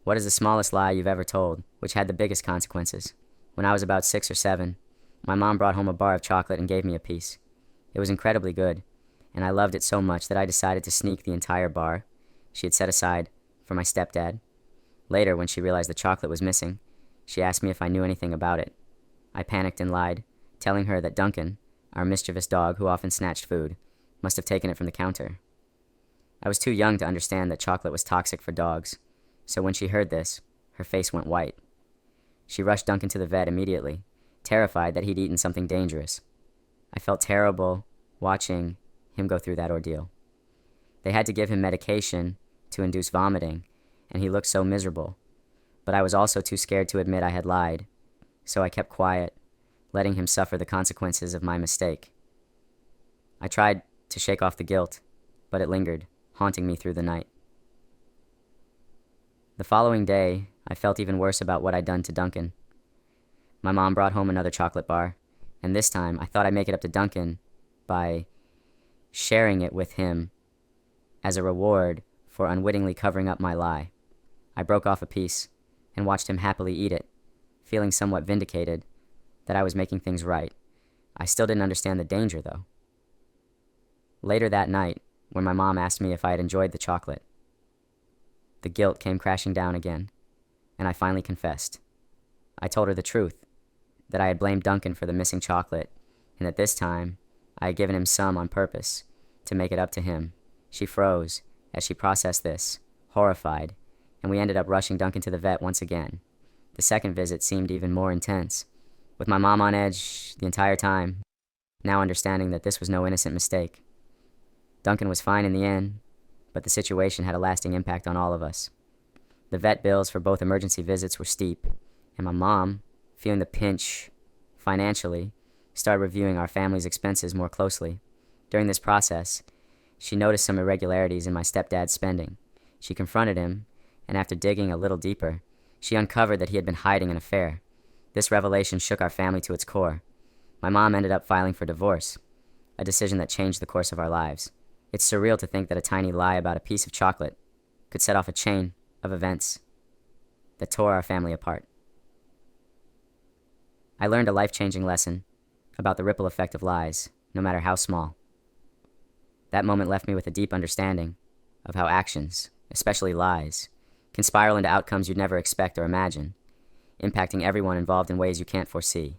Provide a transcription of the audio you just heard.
What is the smallest lie you've ever told, which had the biggest consequences? When I was about 6 or 7, my mom brought home a bar of chocolate and gave me a piece. It was incredibly good, and I loved it so much that I decided to sneak the entire bar she had set aside for my stepdad. Later, when she realized the chocolate was missing, she asked me if I knew anything about it. I panicked and lied, telling her that Duncan, our mischievous dog who often snatched food, must have taken it from the counter. I was too young to understand that chocolate was toxic for dogs, so when she heard this, her face went white. She rushed Duncan to the vet immediately, terrified that he'd eaten something dangerous. I felt terrible watching him go through that ordeal. They had to give him medication to induce vomiting, and he looked so miserable. But I was also too scared to admit I had lied, so I kept quiet, letting him suffer the consequences of my mistake. I tried to shake off the guilt, but it lingered, haunting me through the night. The following day, I felt even worse about what I'd done to Duncan. My mom brought home another chocolate bar, and this time I thought I'd make it up to Duncan by sharing it with him as a reward for unwittingly covering up my lie. I broke off a piece and watched him happily eat it, feeling somewhat vindicated that I was making things right. I still didn't understand the danger, though. Later that night, when my mom asked me if I had enjoyed the chocolate, the guilt came crashing down again, and I finally confessed. I told her the truth, that I had blamed Duncan for the missing chocolate, and that this time I had given him some on purpose to make it up to him. She froze as she processed this, horrified, and we ended up rushing Duncan to the vet once again. The second visit seemed even more intense, with my mom on edge the entire time, now understanding that this was no innocent mistake. Duncan was fine in the end, but the situation had a lasting impact on all of us. The vet bills for both emergency visits were steep, and my mom, feeling the pinch financially, started reviewing our family's expenses more closely. During this process, she noticed some irregularities in my stepdad's spending. She confronted him, and after digging a little deeper, she uncovered that he had been hiding an affair. This revelation shook our family to its core. My mom ended up filing for divorce, a decision that changed the course of our lives. It's surreal to think that a tiny lie about a piece of chocolate could set off a chain of events that tore our family apart. I learned a life-changing lesson about the ripple effect of lies, no matter how small. That moment left me with a deep understanding of how actions, especially lies, can spiral into outcomes you'd never expect or imagine, impacting everyone involved in ways you can't foresee.